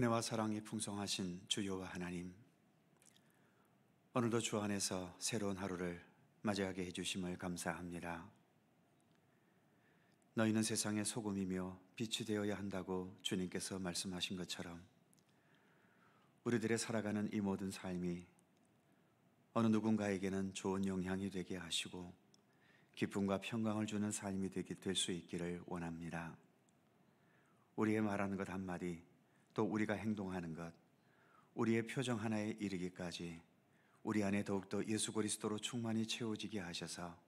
은혜와 사랑이 풍성하신 주 여호와 하나님, 오늘도 주 안에서 새로운 하루를 맞이하게 해주심을 감사합니다. 너희는 세상의 소금이며 빛이 되어야 한다고 주님께서 말씀하신 것처럼 우리들의 살아가는 이 모든 삶이 어느 누군가에게는 좋은 영향이 되게 하시고 기쁨과 평강을 주는 삶이 될 수 있기를 원합니다. 우리의 말하는 것 한마디, 또 우리가 행동하는 것, 우리의 표정 하나에 이르기까지 우리 안에 더욱더 예수 그리스도로 충만히 채워지게 하셔서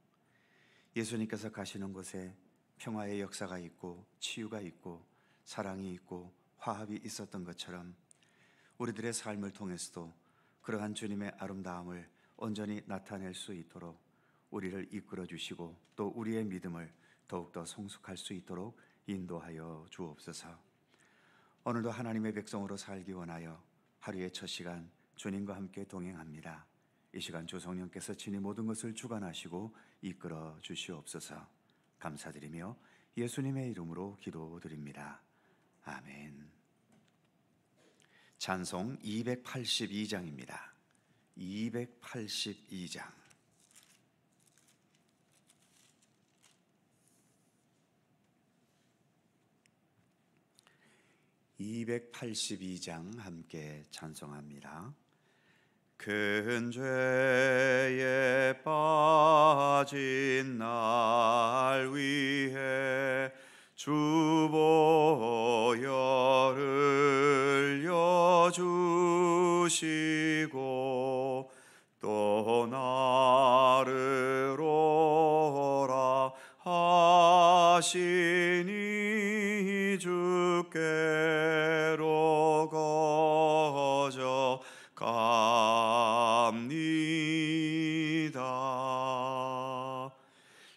예수님께서 가시는 곳에 평화의 역사가 있고 치유가 있고 사랑이 있고 화합이 있었던 것처럼 우리들의 삶을 통해서도 그러한 주님의 아름다움을 온전히 나타낼 수 있도록 우리를 이끌어 주시고 또 우리의 믿음을 더욱더 성숙할 수 있도록 인도하여 주옵소서. 오늘도 하나님의 백성으로 살기 원하여 하루의 첫 시간 주님과 함께 동행합니다. 이 시간 주 성령께서 친히 모든 것을 주관하시고 이끌어 주시옵소서. 감사드리며 예수님의 이름으로 기도드립니다. 아멘. 찬송 282장입니다. 282장. (282장) 함께 찬송합니다. 큰 죄에 빠진 날 위해 주 보혈을 흘려주시고 또 나를 오라 하시니 주께로 거저 갑니다.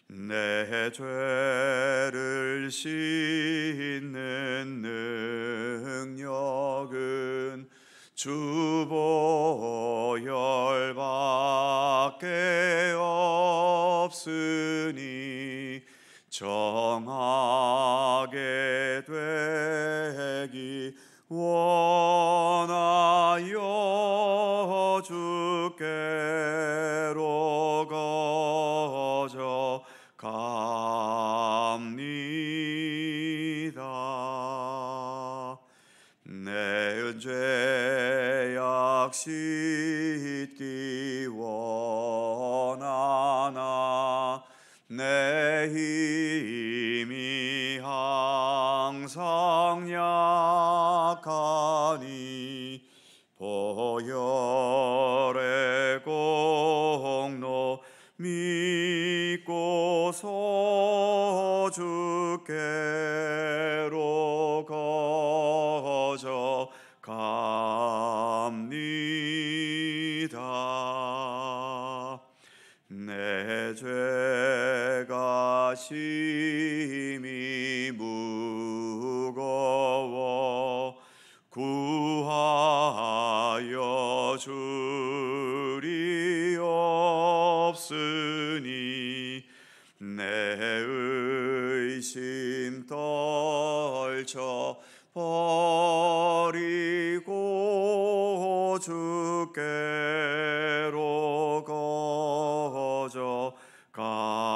내 죄를 씻는 능력은 주 보혈밖에 없으니 정하게 되기 원하여 주께로 거저 갑니다. 내 죄악 씻기 원하나 내 힘이 항상 약하니 보혈의 공로 믿고서 주께로 거저 갑니다. 내 죄가 심히 무거워 구하여 줄이 없으니 내 의심 떨쳐 버리고 주께로 거저 갑니다.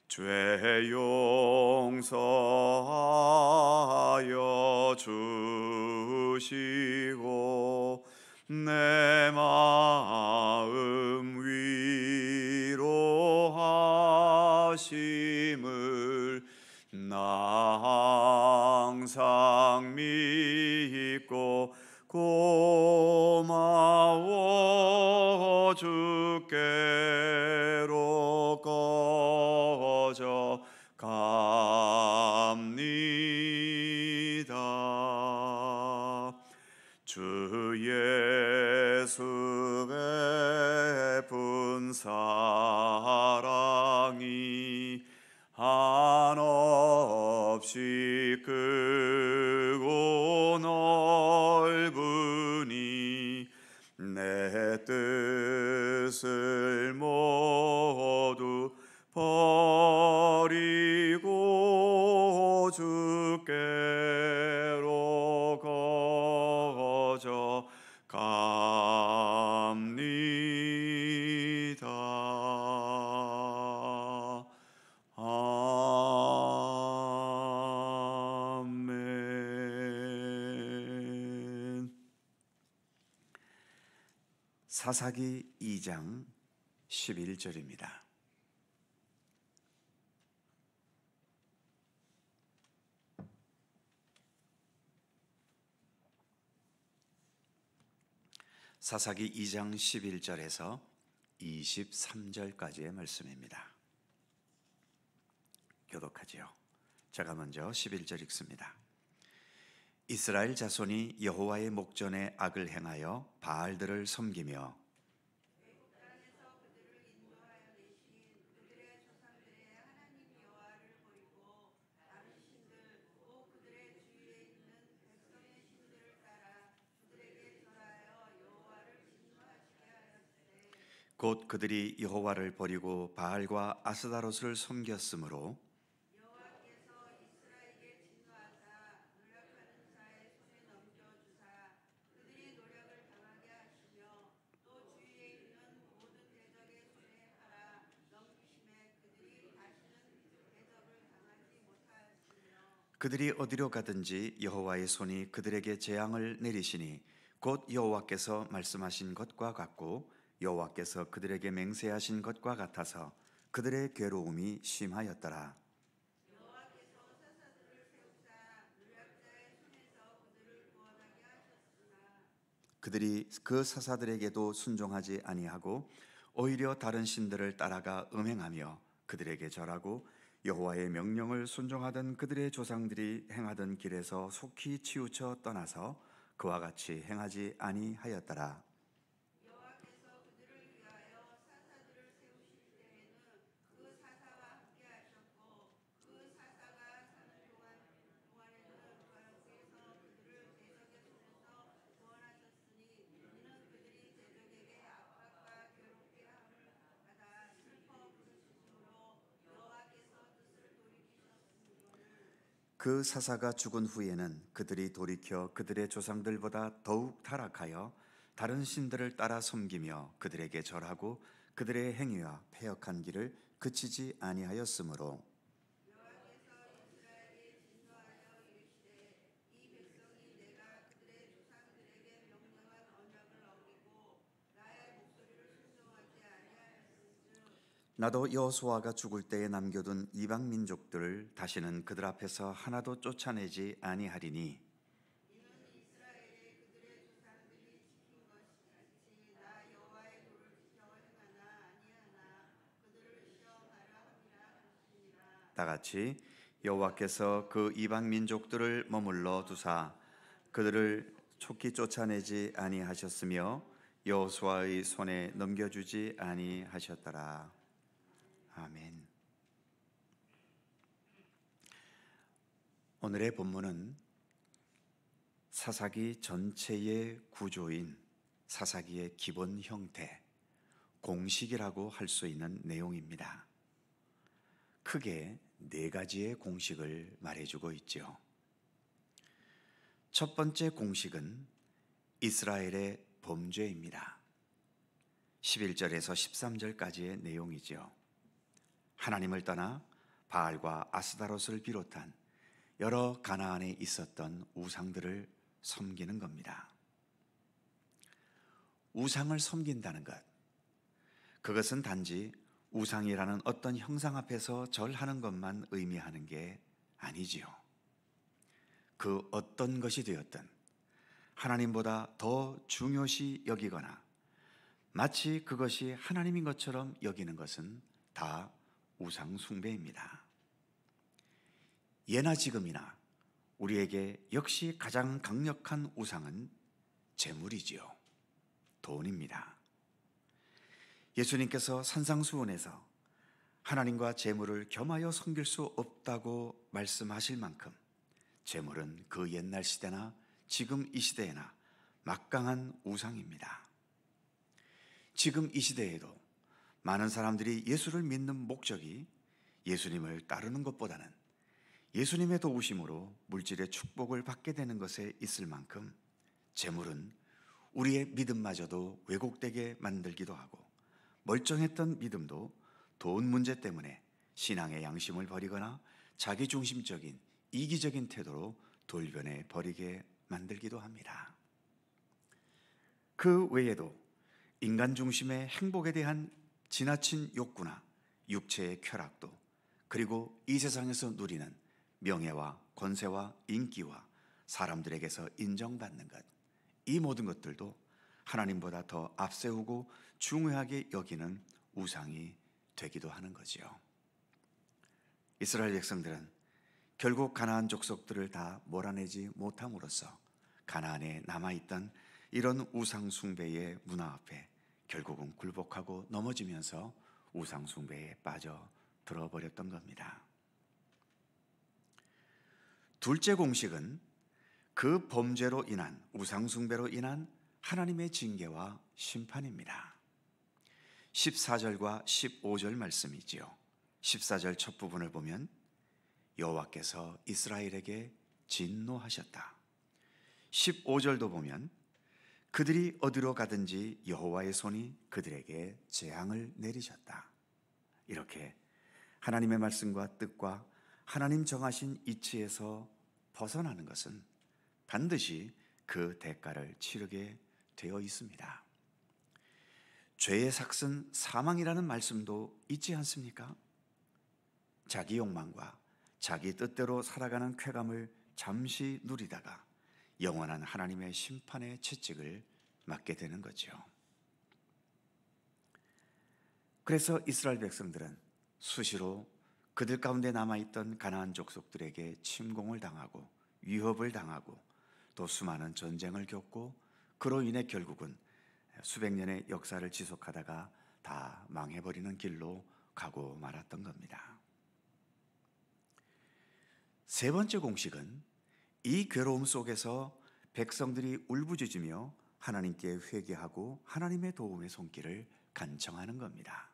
죄 용서하여 주시고 내 마음 위로하심을 나 항상 믿고 고마워 주께로 거저 갑니다. 주 예수 베푼 사랑이 한없이 크고 넓으니 내 뜻을 모두 버리고 사사기 2장 11절입니다. 사사기 2장 11절에서 23절까지의 말씀입니다. 교독하지요. 제가 먼저 11절 읽습니다. 이스라엘 자손이 여호와의 목전에 악을 행하여 바알들을 섬기며 곧 그들이 여호와를 버리고 바알과 아스다롯을 섬겼으므로 그들이 어디로 가든지 여호와의 손이 그들에게 재앙을 내리시니 곧 여호와께서 말씀하신 것과 같고 여호와께서 그들에게 맹세하신 것과 같아서 그들의 괴로움이 심하였더라. 그들이 그 사사들에게도 순종하지 아니하고 오히려 다른 신들을 따라가 음행하며 그들에게 절하고 여호와의 명령을 순종하던 그들의 조상들이 행하던 길에서 속히 치우쳐 떠나서 그와 같이 행하지 아니하였더라. 그 사사가 죽은 후에는 그들이 돌이켜 그들의 조상들보다 더욱 타락하여 다른 신들을 따라 섬기며 그들에게 절하고 그들의 행위와 패역한 길을 그치지 아니하였으므로 나도 여호수아가 죽을 때에 남겨둔 이방 민족들을 다시는 그들 앞에서 하나도 쫓아내지 아니하리니 다 같이 여호와께서 그 이방 민족들을 머물러 두사 그들을 촉히 쫓아내지 아니하셨으며 여호수아의 손에 넘겨주지 아니하셨더라. 아멘. 오늘의 본문은 사사기 전체의 구조인 사사기의 기본 형태, 공식이라고 할 수 있는 내용입니다. 크게 네 가지의 공식을 말해주고 있죠. 첫 번째 공식은 이스라엘의 범죄입니다. 11절에서 13절까지의 내용이죠. 하나님을 떠나 바알과 아스다롯을 비롯한 여러 가나안에 있었던 우상들을 섬기는 겁니다. 우상을 섬긴다는 것, 그것은 단지 우상이라는 어떤 형상 앞에서 절하는 것만 의미하는 게 아니지요. 그 어떤 것이 되었든 하나님보다 더 중요시 여기거나 마치 그것이 하나님인 것처럼 여기는 것은 다 우상 숭배입니다. 예나 지금이나 우리에게 역시 가장 강력한 우상은 재물이지요. 돈입니다. 예수님께서 산상수훈에서 하나님과 재물을 겸하여 섬길 수 없다고 말씀하실 만큼 재물은 그 옛날 시대나 지금 이 시대에나 막강한 우상입니다. 지금 이 시대에도 많은 사람들이 예수를 믿는 목적이 예수님을 따르는 것보다는 예수님의 도우심으로 물질의 축복을 받게 되는 것에 있을 만큼 재물은 우리의 믿음마저도 왜곡되게 만들기도 하고 멀쩡했던 믿음도 돈 문제 때문에 신앙의 양심을 버리거나 자기중심적인 이기적인 태도로 돌변해 버리게 만들기도 합니다. 그 외에도 인간 중심의 행복에 대한 지나친 욕구나 육체의 쾌락도, 그리고 이 세상에서 누리는 명예와 권세와 인기와 사람들에게서 인정받는 것, 이 모든 것들도 하나님보다 더 앞세우고 중요하게 여기는 우상이 되기도 하는 거지요. 이스라엘 백성들은 결국 가나안 족속들을 다 몰아내지 못함으로써 가나안에 남아있던 이런 우상 숭배의 문화 앞에 결국은 굴복하고 넘어지면서 우상 숭배에 빠져 들어버렸던 겁니다. 둘째 공식은 그 범죄로 인한, 우상 숭배로 인한 하나님의 징계와 심판입니다. 14절과 15절 말씀이지요. 14절 첫 부분을 보면 여호와께서 이스라엘에게 진노하셨다. 15절도 보면 그들이 어디로 가든지 여호와의 손이 그들에게 재앙을 내리셨다. 이렇게 하나님의 말씀과 뜻과 하나님 정하신 이치에서 벗어나는 것은 반드시 그 대가를 치르게 되어 있습니다. 죄의 삭은 사망이라는 말씀도 있지 않습니까? 자기 욕망과 자기 뜻대로 살아가는 쾌감을 잠시 누리다가 영원한 하나님의 심판의 채찍을 맞게 되는 거죠. 그래서 이스라엘 백성들은 수시로 그들 가운데 남아있던 가나안 족속들에게 침공을 당하고 위협을 당하고 또 수많은 전쟁을 겪고 그로 인해 결국은 수백 년의 역사를 지속하다가 다 망해버리는 길로 가고 말았던 겁니다. 세 번째 공식은 이 괴로움 속에서 백성들이 울부짖으며 하나님께 회개하고 하나님의 도움의 손길을 간청하는 겁니다.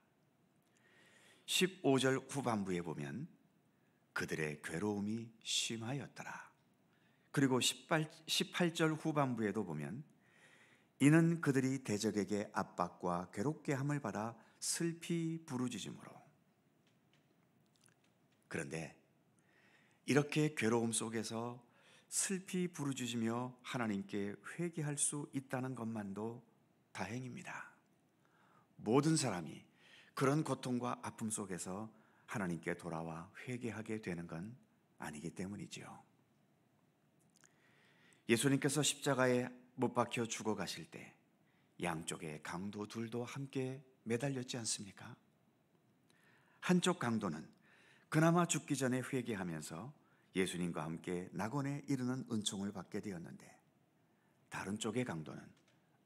15절 후반부에 보면 그들의 괴로움이 심하였더라. 그리고 18절 후반부에도 보면 이는 그들이 대적에게 압박과 괴롭게 함을 받아 슬피 부르짖음으로. 그런데 이렇게 괴로움 속에서 슬피 부르짖으며 하나님께 회개할 수 있다는 것만도 다행입니다. 모든 사람이 그런 고통과 아픔 속에서 하나님께 돌아와 회개하게 되는 건 아니기 때문이지요. 예수님께서 십자가에 못 박혀 죽어가실 때 양쪽에 강도 둘도 함께 매달렸지 않습니까? 한쪽 강도는 그나마 죽기 전에 회개하면서 예수님과 함께 낙원에 이르는 은총을 받게 되었는데, 다른 쪽의 강도는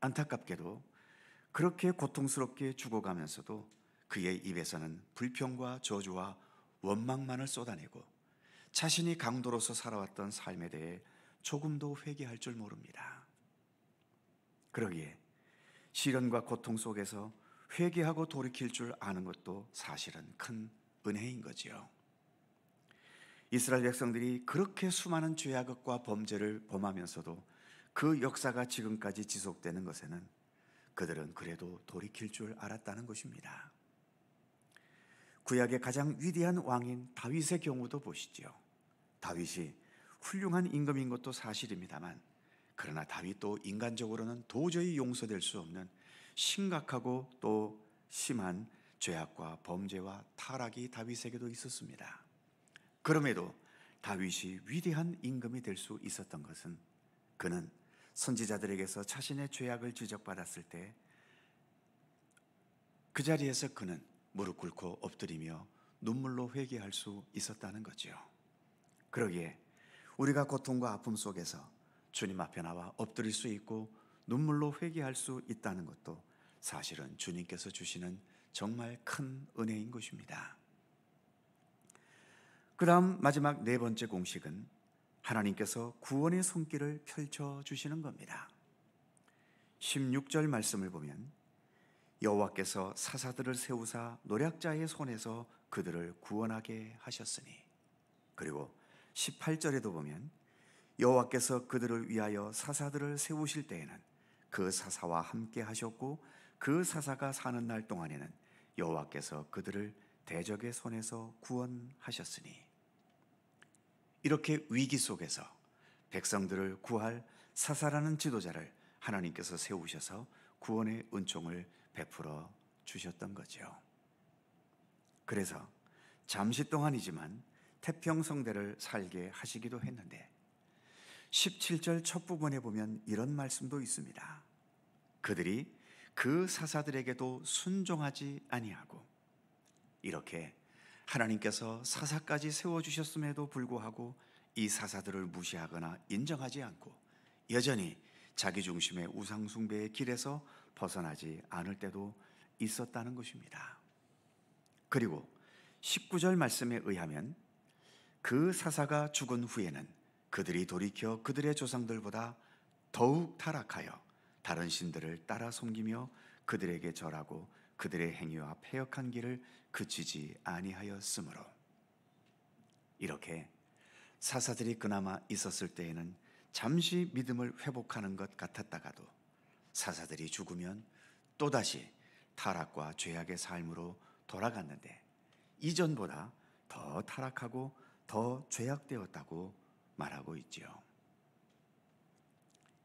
안타깝게도 그렇게 고통스럽게 죽어가면서도 그의 입에서는 불평과 저주와 원망만을 쏟아내고 자신이 강도로서 살아왔던 삶에 대해 조금도 회개할 줄 모릅니다. 그러기에 시련과 고통 속에서 회개하고 돌이킬 줄 아는 것도 사실은 큰 은혜인 거지요. 이스라엘 백성들이 그렇게 수많은 죄악과 범죄를 범하면서도 그 역사가 지금까지 지속되는 것에는 그들은 그래도 돌이킬 줄 알았다는 것입니다. 구약의 가장 위대한 왕인 다윗의 경우도 보시죠. 다윗이 훌륭한 임금인 것도 사실입니다만, 그러나 다윗도 인간적으로는 도저히 용서될 수 없는 심각하고 또 심한 죄악과 범죄와 타락이 다윗에게도 있었습니다. 그럼에도 다윗이 위대한 임금이 될 수 있었던 것은 그는 선지자들에게서 자신의 죄악을 지적받았을 때 그 자리에서 그는 무릎 꿇고 엎드리며 눈물로 회개할 수 있었다는 거죠. 그러기에 우리가 고통과 아픔 속에서 주님 앞에 나와 엎드릴 수 있고 눈물로 회개할 수 있다는 것도 사실은 주님께서 주시는 정말 큰 은혜인 것입니다. 그 다음 마지막 네 번째 공식은 하나님께서 구원의 손길을 펼쳐주시는 겁니다. 16절 말씀을 보면 여호와께서 사사들을 세우사 노략자의 손에서 그들을 구원하게 하셨으니, 그리고 18절에도 보면 여호와께서 그들을 위하여 사사들을 세우실 때에는 그 사사와 함께 하셨고 그 사사가 사는 날 동안에는 여호와께서 그들을 대적의 손에서 구원하셨으니, 이렇게 위기 속에서 백성들을 구할 사사라는 지도자를 하나님께서 세우셔서 구원의 은총을 베풀어 주셨던 거죠. 그래서 잠시 동안이지만 태평성대를 살게 하시기도 했는데 17절 첫 부분에 보면 이런 말씀도 있습니다. 그들이 그 사사들에게도 순종하지 아니하고, 이렇게 하나님께서 사사까지 세워주셨음에도 불구하고 이 사사들을 무시하거나 인정하지 않고 여전히 자기 중심의 우상숭배의 길에서 벗어나지 않을 때도 있었다는 것입니다. 그리고 19절 말씀에 의하면 그 사사가 죽은 후에는 그들이 돌이켜 그들의 조상들보다 더욱 타락하여 다른 신들을 따라 섬기며 그들에게 절하고 그들의 행위와 패역한 길을 그치지 아니하였으므로, 이렇게 사사들이 그나마 있었을 때에는 잠시 믿음을 회복하는 것 같았다가도 사사들이 죽으면 또다시 타락과 죄악의 삶으로 돌아갔는데 이전보다 더 타락하고 더 죄악되었다고 말하고 있지요.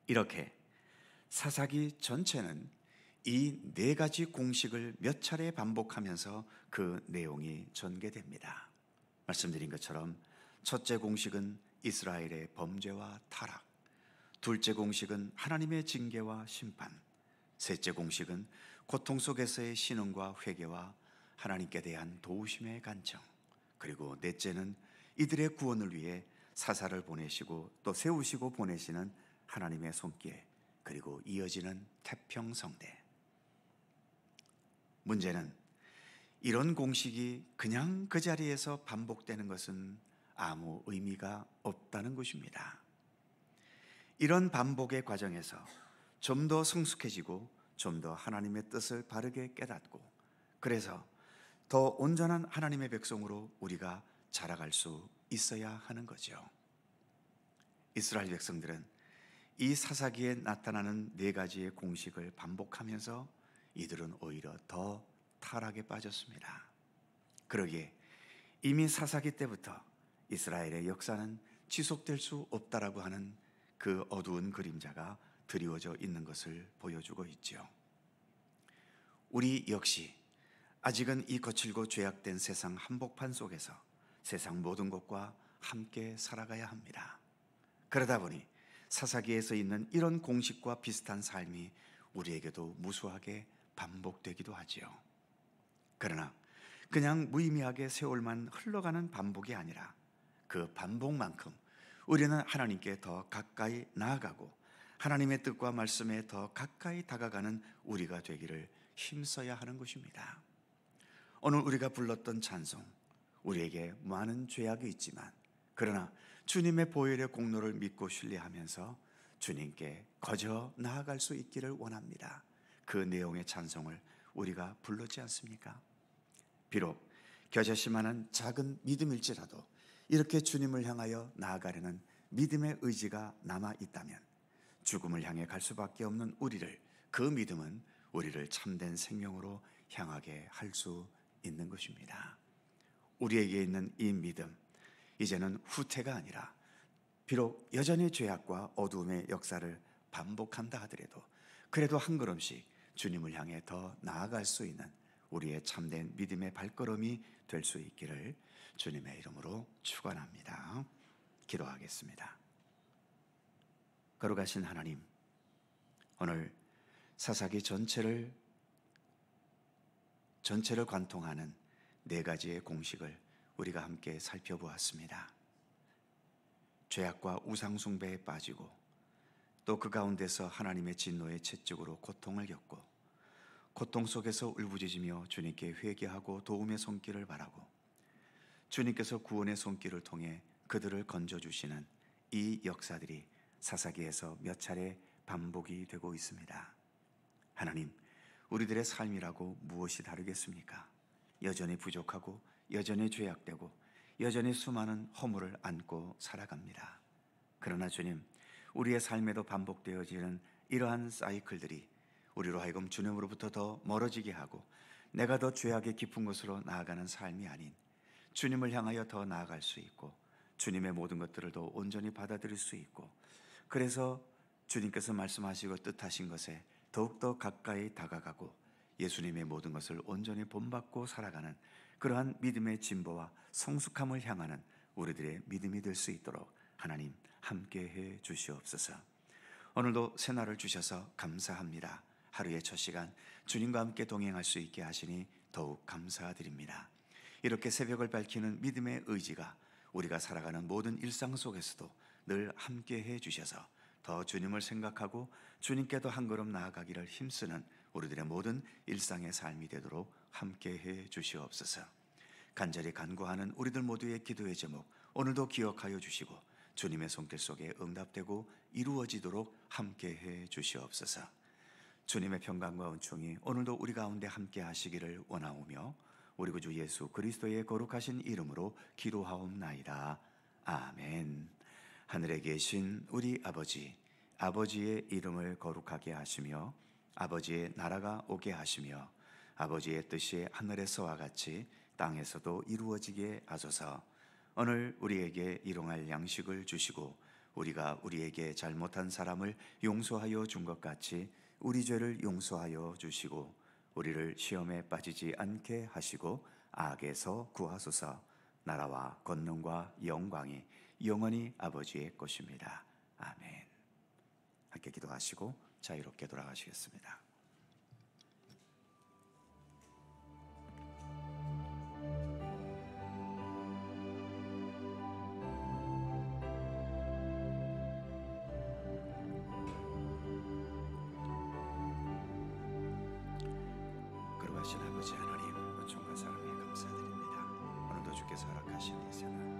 이렇게 사사기 전체는 이 네 가지 공식을 몇 차례 반복하면서 그 내용이 전개됩니다. 말씀드린 것처럼 첫째 공식은 이스라엘의 범죄와 타락, 둘째 공식은 하나님의 징계와 심판, 셋째 공식은 고통 속에서의 신음과 회개와 하나님께 대한 도우심의 간청, 그리고 넷째는 이들의 구원을 위해 사사를 보내시고 또 세우시고 보내시는 하나님의 손길, 그리고 이어지는 태평성대. 문제는 이런 공식이 그냥 그 자리에서 반복되는 것은 아무 의미가 없다는 것입니다. 이런 반복의 과정에서 좀 더 성숙해지고 좀 더 하나님의 뜻을 바르게 깨닫고, 그래서 더 온전한 하나님의 백성으로 우리가 자라갈 수 있어야 하는 거죠. 이스라엘 백성들은 이 사사기에 나타나는 네 가지의 공식을 반복하면서 이들은 오히려 더 타락에 빠졌습니다. 그러기에 이미 사사기 때부터 이스라엘의 역사는 지속될 수 없다라고 하는 그 어두운 그림자가 드리워져 있는 것을 보여주고 있죠. 우리 역시 아직은 이 거칠고 죄악된 세상 한복판 속에서 세상 모든 것과 함께 살아가야 합니다. 그러다 보니 사사기에서 있는 이런 공식과 비슷한 삶이 우리에게도 무수하게 반복되기도 하지요. 그러나 그냥 무의미하게 세월만 흘러가는 반복이 아니라 그 반복만큼 우리는 하나님께 더 가까이 나아가고 하나님의 뜻과 말씀에 더 가까이 다가가는 우리가 되기를 힘써야 하는 것입니다. 오늘 우리가 불렀던 찬송, 우리에게 많은 죄악이 있지만 그러나 주님의 보혈의 공로를 믿고 신뢰하면서 주님께 거저 나아갈 수 있기를 원합니다. 그 내용의 찬송을 우리가 불렀지 않습니까? 비록 겨자씨만한 작은 믿음일지라도 이렇게 주님을 향하여 나아가려는 믿음의 의지가 남아 있다면 죽음을 향해 갈 수밖에 없는 우리를, 그 믿음은 우리를 참된 생명으로 향하게 할 수 있는 것입니다. 우리에게 있는 이 믿음, 이제는 후퇴가 아니라 비록 여전히 죄악과 어두움의 역사를 반복한다 하더라도 그래도 한 걸음씩 주님을 향해 더 나아갈 수 있는 우리의 참된 믿음의 발걸음이 될 수 있기를 주님의 이름으로 축원합니다. 기도하겠습니다. 거룩하신 하나님, 오늘 사사기 전체를 관통하는 네 가지의 공식을 우리가 함께 살펴보았습니다. 죄악과 우상숭배에 빠지고 또 그 가운데서 하나님의 진노의 채찍으로 고통을 겪고 고통 속에서 울부짖으며 주님께 회개하고 도움의 손길을 바라고 주님께서 구원의 손길을 통해 그들을 건져주시는 이 역사들이 사사기에서 몇 차례 반복이 되고 있습니다. 하나님, 우리들의 삶이라고 무엇이 다르겠습니까? 여전히 부족하고 여전히 죄악되고 여전히 수많은 허물을 안고 살아갑니다. 그러나 주님, 우리의 삶에도 반복되어지는 이러한 사이클들이 우리로 하여금 주님으로부터 더 멀어지게 하고 내가 더 죄악의 깊은 곳으로 나아가는 삶이 아닌 주님을 향하여 더 나아갈 수 있고 주님의 모든 것들을 더 온전히 받아들일 수 있고, 그래서 주님께서 말씀하시고 뜻하신 것에 더욱더 가까이 다가가고 예수님의 모든 것을 온전히 본받고 살아가는 그러한 믿음의 진보와 성숙함을 향하는 우리들의 믿음이 될 수 있도록 하나님 함께해 주시옵소서. 오늘도 새날을 주셔서 감사합니다. 하루의 첫 시간 주님과 함께 동행할 수 있게 하시니 더욱 감사드립니다. 이렇게 새벽을 밝히는 믿음의 의지가 우리가 살아가는 모든 일상 속에서도 늘 함께해 주셔서 더 주님을 생각하고 주님께도 한 걸음 나아가기를 힘쓰는 우리들의 모든 일상의 삶이 되도록 함께해 주시옵소서. 간절히 간구하는 우리들 모두의 기도의 제목 오늘도 기억하여 주시고 주님의 손길 속에 응답되고 이루어지도록 함께해 주시옵소서. 주님의 평강과 은총이 오늘도 우리 가운데 함께 하시기를 원하오며 우리 구주 예수 그리스도의 거룩하신 이름으로 기도하옵나이다. 아멘. 하늘에 계신 우리 아버지, 아버지의 이름을 거룩하게 하시며 아버지의 나라가 오게 하시며 아버지의 뜻이 하늘에서와 같이 땅에서도 이루어지게 하소서. 오늘 우리에게 일용할 양식을 주시고 우리가 우리에게 잘못한 사람을 용서하여 준 것 같이 우리 죄를 용서하여 주시고 우리를 시험에 빠지지 않게 하시고 악에서 구하소서. 나라와 권능과 영광이 영원히 아버지의 것입니다. 아멘. 함께 기도하시고 자유롭게 돌아가시겠습니다. 거룩하신 아버지 하나님, 은총과 사랑에 감사드립니다. 오늘도 주께서 허락하신 이 새날